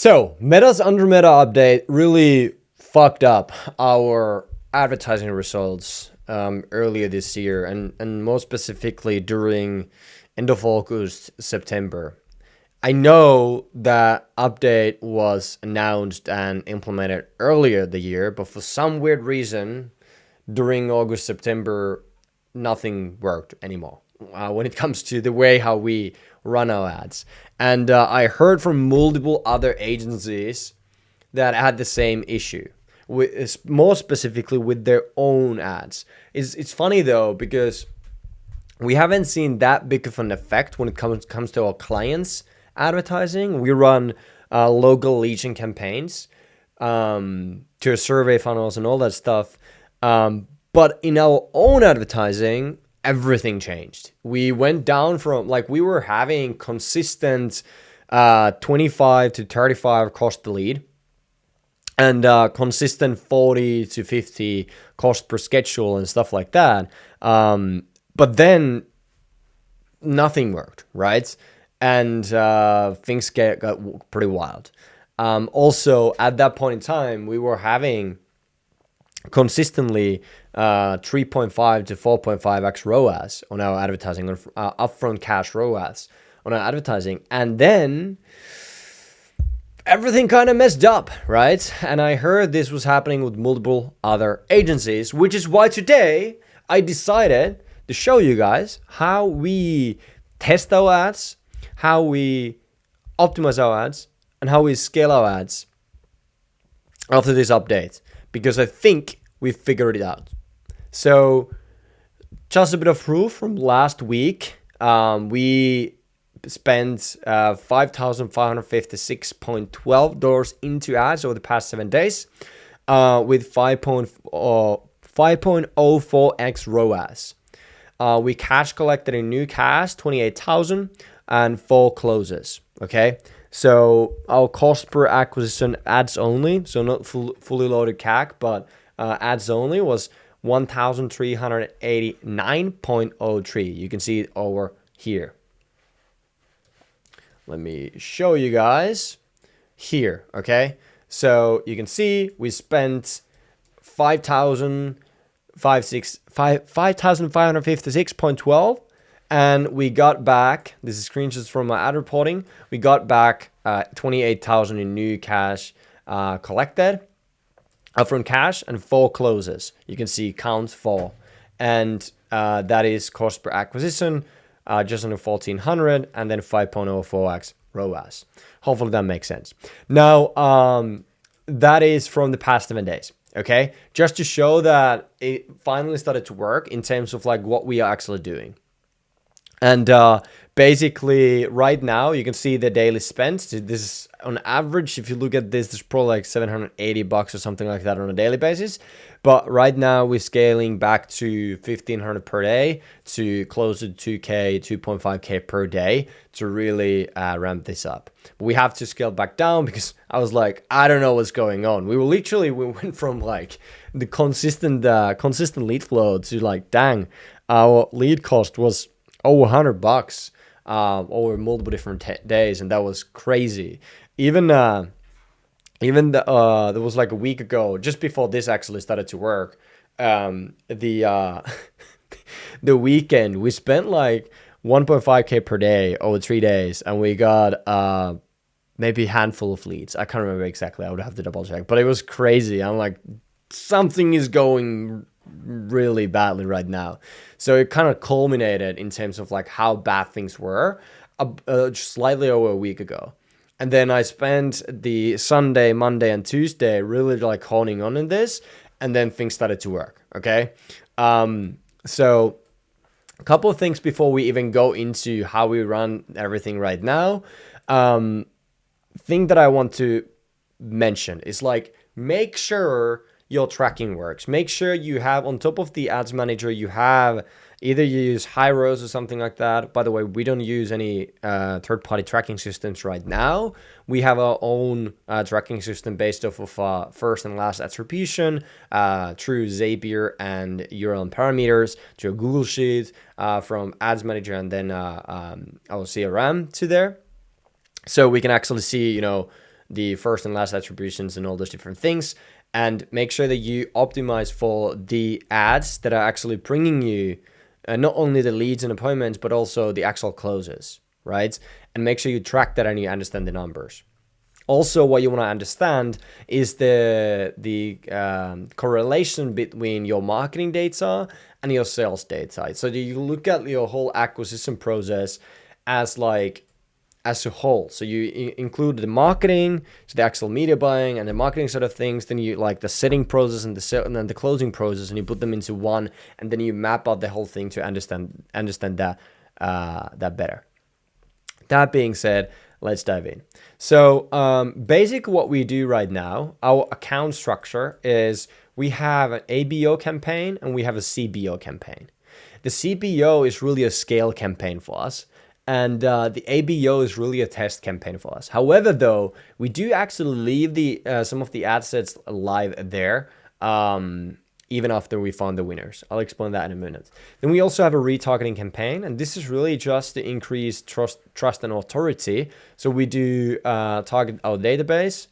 So Meta's ANDROMEDA update really fucked up our advertising results earlier this year, and more specifically during end of August, September. I know that update was announced and implemented earlier the year, but for some weird reason, during August, September, nothing worked anymore when it comes to the way how we run our ads. And I heard from multiple other agencies that had the same issue, more specifically with their own ads. It's funny though, because we haven't seen that big of an effect when it comes to our clients' advertising. We run local legion campaigns to survey funnels and all that stuff. But in our own advertising, everything changed. We went down from, like, we were having consistent 25 to 35 cost per lead and consistent 40 to 50 cost per schedule and stuff like that. But then nothing worked, right? And things got pretty wild. Also, at that point in time, we were having consistently 3.5 to 4.5x ROAS on our advertising, on upfront cash ROAS on our advertising. And then everything kind of messed up, right? And I heard this was happening with multiple other agencies, which is why today I decided to show you guys how we test our ads, how we optimize our ads, and how we scale our ads after this update, because I think we figured it out. So just a bit of proof from last week. We spent $5,556.12 into ads over the past 7 days with 5.04x ROAS. We cash collected in new cash 28,000 and 4 closes. Okay, so our cost per acquisition ads only, so not fully loaded CAC, but ads only, was 1,389.03. You can see it over here. Let me show you guys here. Okay, so you can see we spent 5,556.12, and we got back, this is screenshots from my ad reporting, we got back 28,000 in new cash collected, upfront cash, and 4 closes. You can see count 4, and that is cost per acquisition, just under 1,400, and then 5.04x ROAS. Hopefully that makes sense. Now, that is from the past 7 days. Okay, just to show that it finally started to work in terms of like what we are actually doing. And basically right now you can see the daily spend. This is on average, if you look at this, there's probably like $780 or something like that on a daily basis. But right now we're scaling back to 1,500 per day to closer to 2K, 2.5K per day to really ramp this up. But we have to scale back down because I was like, I don't know what's going on. We went from like the consistent lead flow to like, dang, our lead cost was over $100 over multiple different days, and that was crazy. Even there was like a week ago, just before this actually started to work, the weekend we spent like 1.5K per day over 3 days, and we got maybe a handful of leads. I can't remember exactly. I would have to double check, but it was crazy. I'm like, something is going really badly right now. So it kind of culminated in terms of like how bad things were slightly over a week ago. And then I spent the Sunday, Monday, and Tuesday really like honing on in this, and then things started to work. Okay, so a couple of things before we even go into how we run everything right now. Thing that I want to mention is like, make sure your tracking works. Make sure you have, on top of the ads manager, you have either you use ROAS or something like that. By the way, we don't use any third-party tracking systems right now. We have our own tracking system based off of first and last attribution through Zapier and URL parameters to a Google Sheet from ads manager, and then our CRM to there. So we can actually see, the first and last attributions and all those different things, and make sure that you optimize for the ads that are actually bringing you not only the leads and appointments, but also the actual closes, right? And make sure you track that and you understand the numbers. Also, what you want to understand is the correlation between your marketing data and your sales data. So you look at your whole acquisition process as a whole. So you include the marketing, so the actual media buying and the marketing sort of things. Then you like the setting process and then the closing process, and you put them into one, and then you map out the whole thing to understand that better. That being said, let's dive in. So basically what we do right now, our account structure is we have an ABO campaign and we have a CBO campaign. The CBO is really a scale campaign for us, and the ABO is really a test campaign for us. However, though, we do actually leave some of the ad sets live there, even after we found the winners. I'll explain that in a minute. Then we also have a retargeting campaign, and this is really just to increase trust and authority. So we do target our database,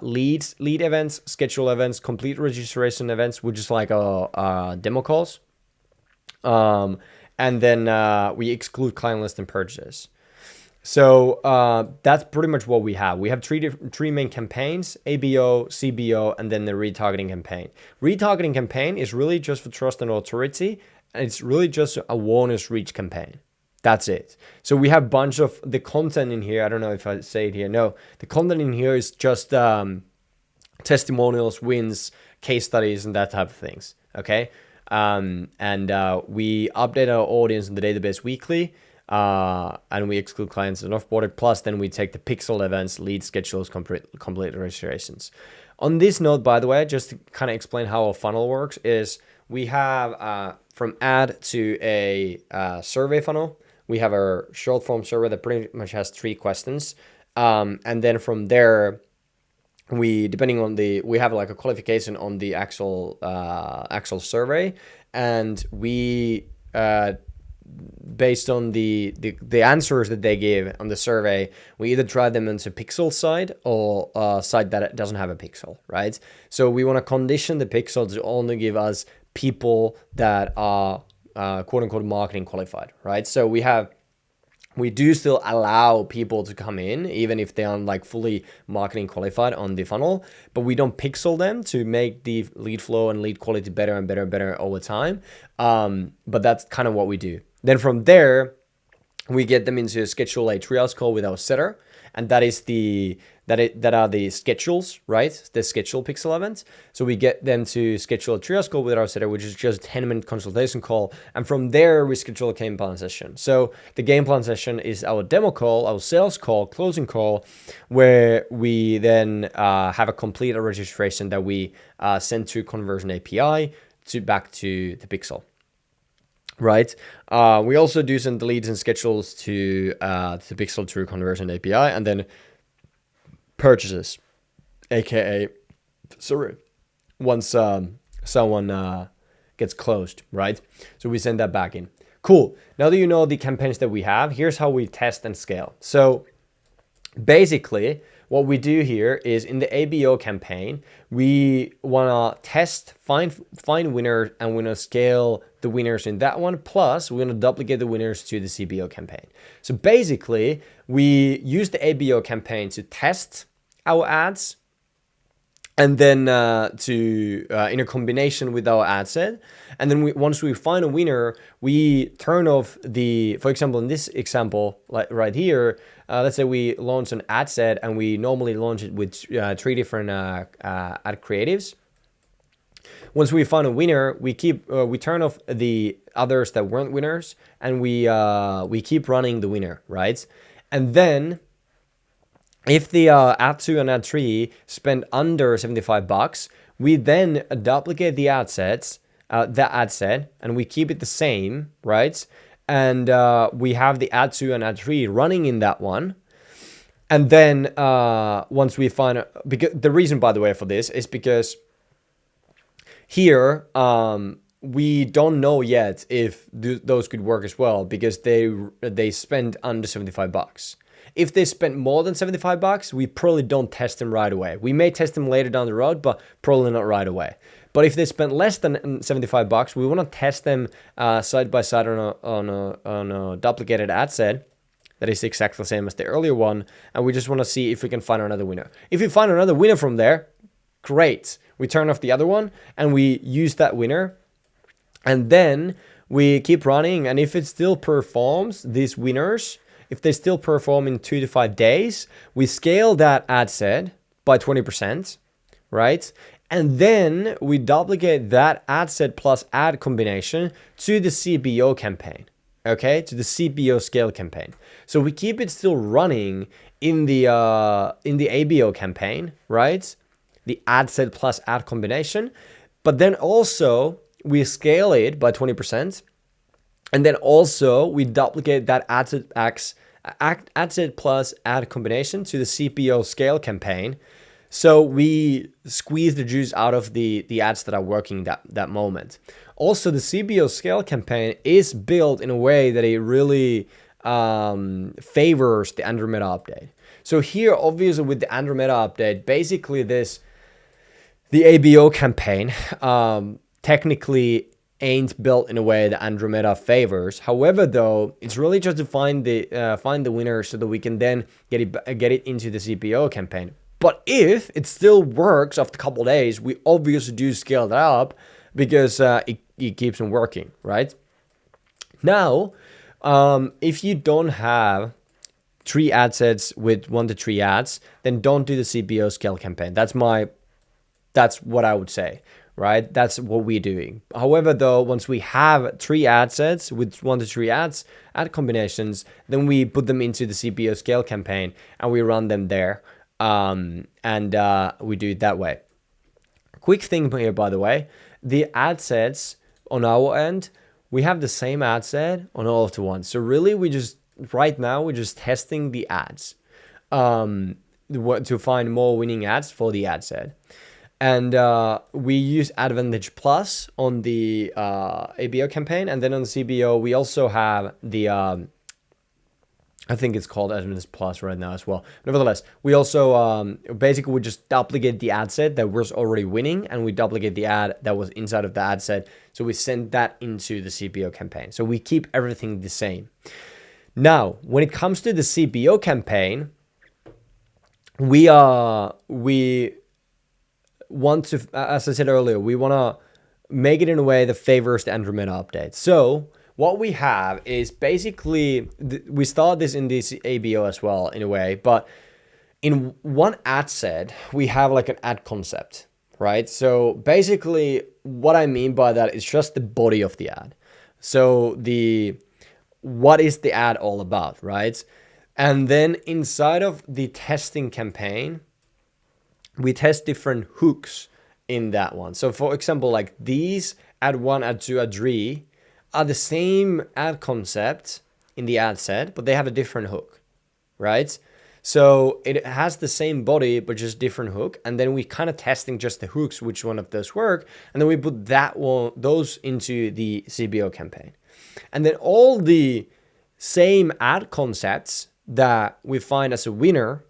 lead events, schedule events, complete registration events, which is like a demo calls. And then we exclude client list and purchases. So that's pretty much what we have. We have three main campaigns: ABO, CBO, and then the retargeting campaign. Retargeting campaign is really just for trust and authority, and it's really just a awareness reach campaign. That's it. So we have a bunch of the content in here. I don't know if I say it here. No, the content in here is just testimonials, wins, case studies, and that type of things. Okay. And we update our audience in the database weekly, and we exclude clients and offboarded. Plus, then we take the pixel events, lead schedules, complete registrations. On this note, by the way, just to kind of explain how our funnel works, is we have from ad to a survey funnel. We have our short form survey that pretty much has 3 questions, and then from there, we have like a qualification on the actual survey, and we based on the answers that they give on the survey, we either drive them into pixel side or a site that doesn't have a pixel, right? So we want to condition the pixel to only give us people that are quote unquote marketing qualified, right? So we do still allow people to come in, even if they aren't like fully marketing qualified on the funnel, but we don't pixel them to make the lead flow and lead quality better and better and better over time. But that's kind of what we do. Then from there, we get them into schedule a triage call with our setter, and that are the schedules, right? The schedule pixel events. So we get them to schedule a triage call with our setter, which is just a 10-minute consultation call. And from there, we schedule a game plan session. So the game plan session is our demo call, our sales call, closing call, where we then have a complete registration that we send to Conversion API back to the pixel. Right. We also do some deletes and schedules to the pixel through Conversion API, and then purchases, aka once someone gets closed, right? So we send that back in. Cool. Now that you know the campaigns that we have, here's how we test and scale. So basically, what we do here is in the ABO campaign, we want to test, find winners, and we want to scale the winners in that one. Plus, we want to duplicate the winners to the CBO campaign. So basically, we use the ABO campaign to test our ads, and then in a combination with our ad set. And then once we find a winner, we turn off for example, in this example, like right here, let's say we launch an ad set, and we normally launch it with 3 different ad creatives. Once we find a winner, we turn off the others that weren't winners, and we keep running the winner, right? And then if the ad 2 and ad 3 spend under $75, we then duplicate the ad set, and we keep it the same, right? And we have the ad 2 and ad 3 running in that one. And then once we find, because the reason, by the way, for this is because here we don't know yet if those could work as well, because they spend under $75. If they spent more than $75, we probably don't test them right away. We may test them later down the road, but probably not right away. But if they spent less than $75, we want to test them side by side on a duplicated ad set that is exactly the same as the earlier one, and we just want to see if we can find another winner. If we find another winner from there, great. We turn off the other one and we use that winner, and then we keep running. And if it still performs, these winners, if they still perform in 2 to 5 days, we scale that ad set by 20%, right? And then we duplicate that ad set plus ad combination to the CBO campaign, okay? To the CBO scale campaign. So we keep it still running in the ABO campaign, right? The ad set plus ad combination, but then also we scale it by 20%. And then also we duplicate that ad set plus ad combination to the CPO scale campaign. So we squeeze the juice out of the ads that are working that moment. Also, the CPO scale campaign is built in a way that it really favors the Andromeda update. So here, obviously with the Andromeda update, basically the ABO campaign technically ain't built in a way that Andromeda favors. However, though, it's really just to find the winner so that we can then get it into the CPO campaign. But if it still works after a couple of days, we obviously do scale that up because it keeps on working, right? Now, if you don't have 3 ad sets with 1 to 3 ads, then don't do the CPO scale campaign. That's what I would say, right? That's what we're doing. However, though, once we have 3 ad sets with 1 to 3 ad combinations, then we put them into the CPO scale campaign and we run them there. We do it that way. Quick thing here, by the way, the ad sets on our end, we have the same ad set on all of the ones. So really, right now, we're just testing the ads to find more winning ads for the ad set. And we use Advantage Plus on the ABO campaign. And then on the CBO, we also have the, I think it's called Advantage Plus right now as well. Nevertheless, we also, basically we just duplicate the ad set that was already winning, and we duplicate the ad that was inside of the ad set. So we send that into the CBO campaign. So we keep everything the same. Now, when it comes to the CBO campaign, we want to, as I said earlier, we want to make it in a way that favors the Andromeda update. So what we have is basically, we start this in this ABO as well in a way, but in one ad set, we have like an ad concept, right? So basically what I mean by that is just the body of the ad. So what is the ad all about, right? And then inside of the testing campaign, we test different hooks in that one. So for example, like these ad 1, ad 2, ad 3 are the same ad concept in the ad set, but they have a different hook, right? So it has the same body, but just different hook. And then we kind of testing just the hooks, which one of those work. And then we put those into the CBO campaign. And then all the same ad concepts that we find as a winner,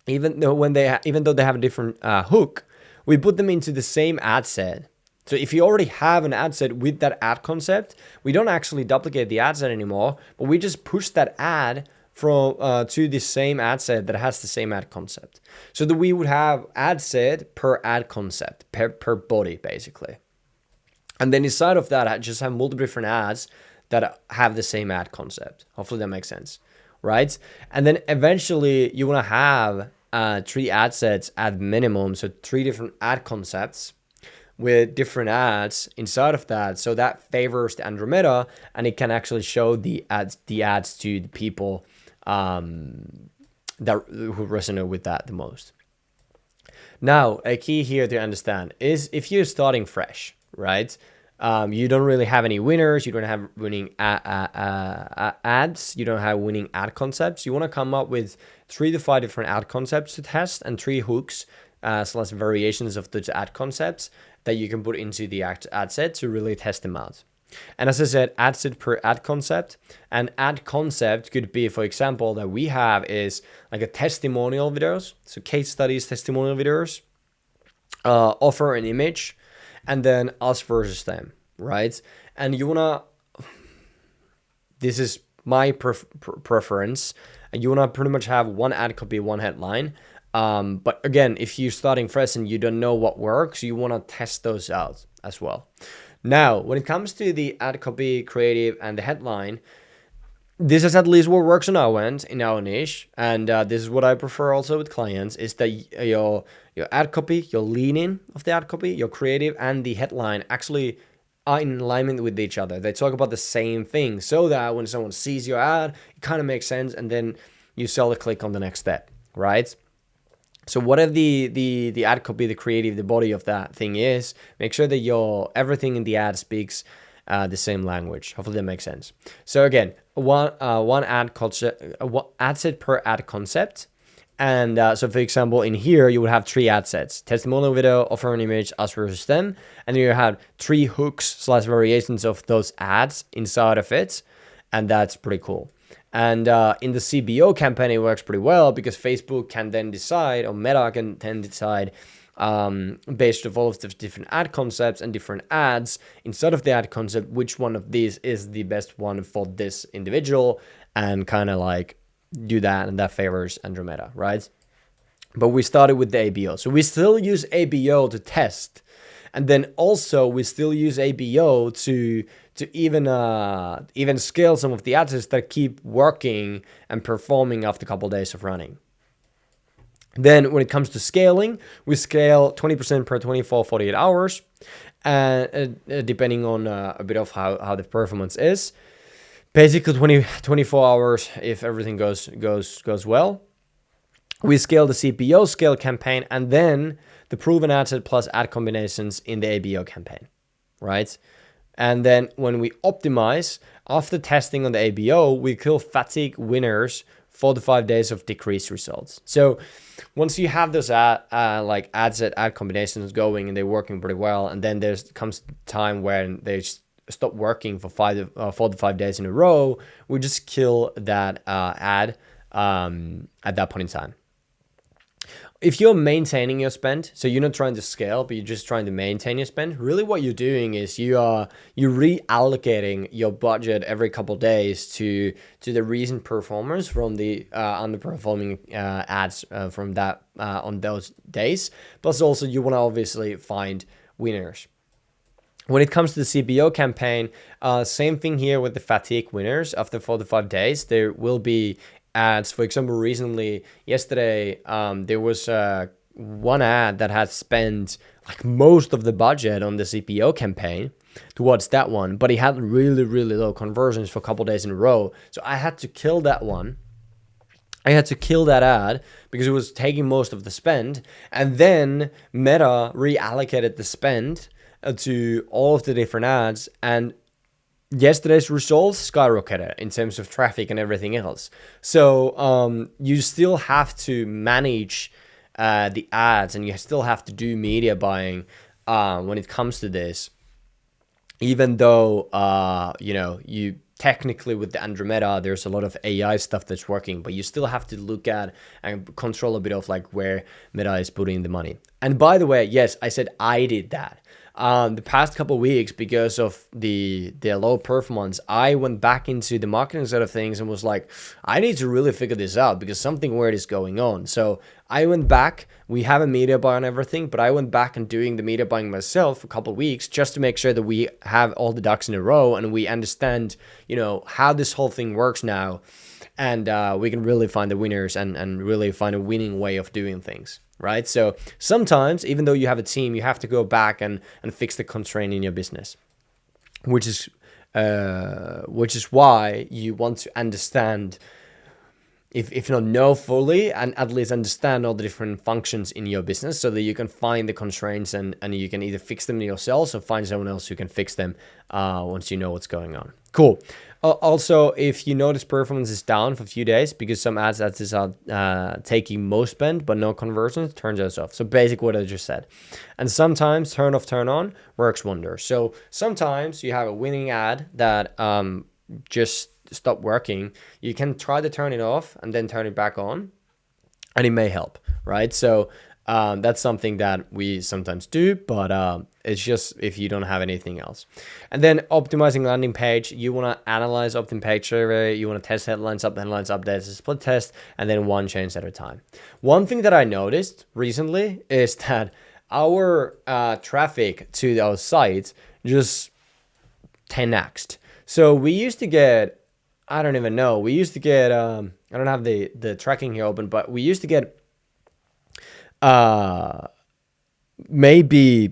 even though they have a different hook, we put them into the same ad set. So if you already have an ad set with that ad concept, we don't actually duplicate the ad set anymore, but we just push that ad from to the same ad set that has the same ad concept. So that we would have ad set per ad concept, per body, basically. And then inside of that, I just have multiple different ads that have the same ad concept. Hopefully that makes sense, right? And then eventually you want to have 3 ad sets at minimum, so 3 different ad concepts with different ads inside of that, so that favors the Andromeda, and it can actually show the ads to the people who resonate with that the most. Now, a key here to understand is if you're starting fresh, right? You don't really have any winners, you don't have winning ads, you don't have winning ad concepts. You want to come up with 3 to 5 different ad concepts to test and 3 hooks / variations of those ad concepts that you can put into the ad set to really test them out. And as I said, ad set per ad concept. And ad concept could be, for example, that we have is like a testimonial videos. So case studies, testimonial videos, offer an image, and then us versus them, right? And you wanna, this is my preference, and you wanna pretty much have one ad copy, one headline. But again, if you're starting fresh and you don't know what works, you wanna test those out as well. Now, when it comes to the ad copy, creative, and the headline, this is at least what works on our end, in our niche, and this is what I prefer also with clients, is that your ad copy, your leaning of the ad copy, your creative, and the headline actually are in alignment with each other. They talk about the same thing, so that when someone sees your ad, it kind of makes sense, and then you sell a click on the next step, right? So whatever the ad copy, the creative, the body of that thing is, make sure that your everything in the ad speaks the same language. Hopefully that makes sense. So again, one ad set per ad concept. And so for example, in here, you would have 3 ad sets: testimonial video, offer an image, us versus them. And then you have 3 hooks / variations of those ads inside of it. And that's pretty cool. And in the CBO campaign, it works pretty well because Facebook can then decide, or Meta can then decide, based on all of the different ad concepts and different ads inside of the ad concept, which one of these is the best one for this individual, and kind of like do that, and that favors Andromeda, right? But we started with the ABO. So we still use ABO to test. And then also we still use ABO to even scale some of the ads that keep working and performing after a couple of days of running. Then when it comes to scaling, we scale 20% per 24, 48 hours, depending on a bit of how the performance is. Basically 24 hours if everything goes well. We scale the CPO scale campaign, and then the proven ad set plus ad combinations in the ABO campaign, right? And then when we optimize, after testing on the ABO, we kill fatigue winners 4 to 5 days of decreased results. So once you have those like ad set, ad combinations going and they're working pretty well, and then there comes time when they stop working for 4 to 5 days in a row, we just kill that ad at that point in time. If you're maintaining your spend, so you're not trying to scale, but you're just trying to maintain your spend, really what you're doing is you're reallocating your budget every couple of days to the recent performance from the underperforming ads from that on those days. Plus also you want to obviously find winners. When it comes to the CBO campaign, same thing here with the fatigue winners. After 4 to 5 days, there will be ads. For example, recently, yesterday, there was one ad that had spent like most of the budget on the CPO campaign towards that one, but he had really, really low conversions for a couple days in a row. So I had to kill that one. I had to kill that ad because it was taking most of the spend. And then Meta reallocated the spend to all of the different ads, and yesterday's results skyrocketed in terms of traffic and everything else. So you still have to manage the ads, and you still have to do media buying when it comes to this. Even though you technically with the Andromeda, there's a lot of AI stuff that's working, but you still have to look at and control a bit of like where Meta is putting the money. And by the way, yes, I said I did that. The past couple of weeks, because of the low performance, I went back into the marketing side of things and was like, I need to really figure this out because something weird is going on. So I went back. We have a media buy on everything, but I went back and doing the media buying myself for a couple of weeks just to make sure that we have all the ducks in a row and we understand, how this whole thing works now, and we can really find the winners and really find a winning way of doing things. Right? So sometimes, even though you have a team, you have to go back and fix the constraint in your business, which is why you want to understand, if not know fully, and at least understand all the different functions in your business so that you can find the constraints and you can either fix them yourselves or find someone else who can fix them once you know what's going on. Cool. Also, if you notice performance is down for a few days because some ads that is taking most spend but no conversions, turns those off. So basically what I just said. And sometimes turn off, turn on works wonders. So sometimes you have a winning ad that just stopped working. You can try to turn it off and then turn it back on, and it may help, right? So that's something that we sometimes do, but it's just if you don't have anything else. And then optimizing landing page, you want to analyze opt-in page survey, you want to test headlines, updates, a split test, and then one change at a time. One thing that I noticed recently is that our traffic to our site just 10x'd. So we used to get, I don't even know, we used to get, I don't have the tracking here open, but we used to get maybe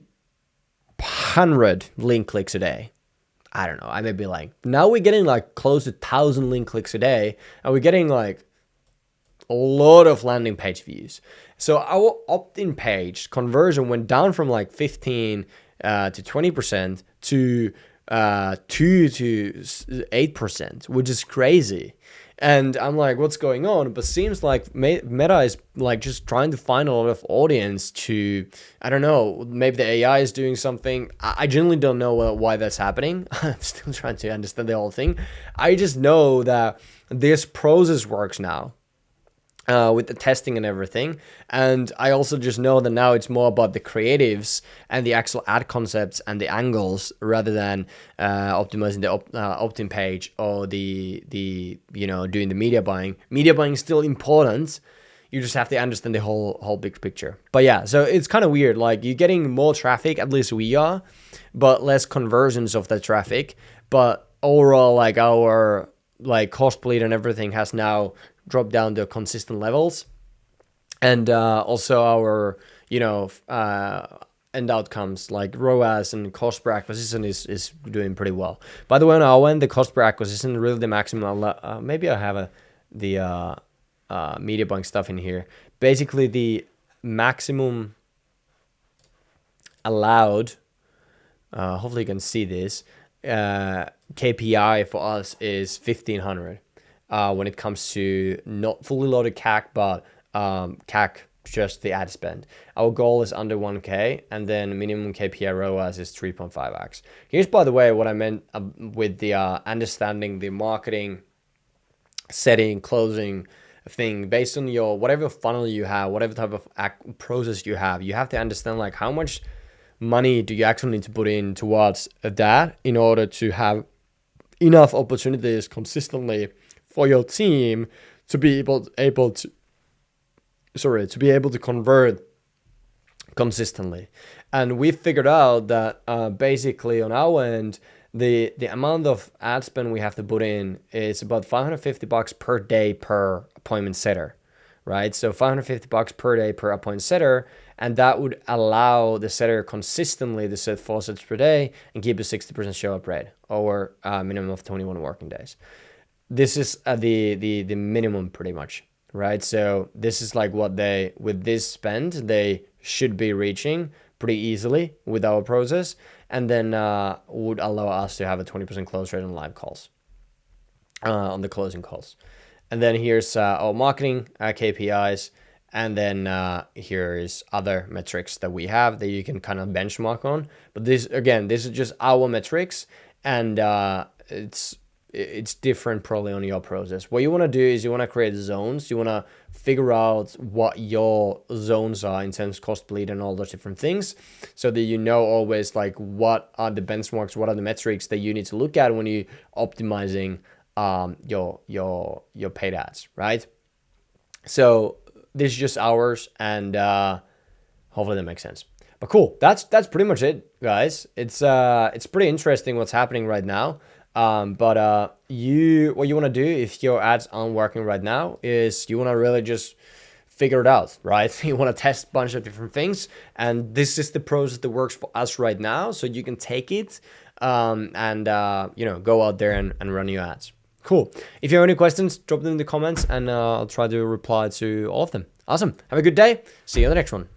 100 link clicks a day. I don't know. I may be like, now we're getting like close to 1,000 link clicks a day, and we're getting like a lot of landing page views. So our opt-in page conversion went down from like 15 to 20% to 2 to 8%, which is crazy. And I'm like, what's going on? But seems like Meta is like just trying to find a lot of audience to, I don't know, maybe the AI is doing something. I genuinely don't know why that's happening. I'm still trying to understand the whole thing. I just know that this process works now. With the testing and everything. And I also just know that now it's more about the creatives and the actual ad concepts and the angles rather than optimizing the opt-in page or the doing the media buying. Media buying is still important. You just have to understand the whole big picture. But yeah, so it's kind of weird. Like you're getting more traffic, at least we are, but less conversions of that traffic. But overall, like our like cost per lead and everything has now drop down to consistent levels, and also our end outcomes like ROAS and cost per acquisition is doing pretty well. By the way, on our end, the cost per acquisition really the maximum. Maybe I have the media buying stuff in here. Basically, the maximum allowed. Hopefully, you can see this. KPI for us is 1,500. When it comes to not fully loaded CAC, but CAC, just the ad spend. Our goal is under 1K, and then minimum KPI ROAS is 3.5x. Here's, by the way, what I meant with the understanding the marketing, setting, closing thing. Based on your whatever funnel you have, whatever type of process you have to understand like how much money do you actually need to put in towards that in order to have enough opportunities consistently for your team to be able to convert consistently. And we figured out that basically on our end, the amount of ad spend we have to put in is about $550 per day per appointment setter, right? So $550 per day per appointment setter, and that would allow the setter consistently to set 4 sets per day and keep a 60% show up rate over a minimum of 21 working days. This is the minimum pretty much, right? So this is like what they, with this spend, they should be reaching pretty easily with our process, and then would allow us to have a 20% close rate on live calls, on the closing calls. And then here's our marketing KPIs, and then here is other metrics that we have that you can kind of benchmark on. But this is just our metrics, and it's different probably on your process. What you want to do is you want to create zones. You want to figure out what your zones are in terms of cost per lead and all those different things, so that you know always like what are the benchmarks, what are the metrics that you need to look at when you optimizing your paid ads, right? So this is just ours, and hopefully that makes sense. But cool, that's pretty much it, guys. It's pretty interesting what's happening right now. But what you want to do if your ads aren't working right now is you want to really just figure it out, right? You want to test a bunch of different things, and this is the process that works for us right now, so you can take it and go out there and run your ads. Cool. If you have any questions, drop them in the comments, and I'll try to reply to all of them. Awesome. Have a good day. See you on the next one.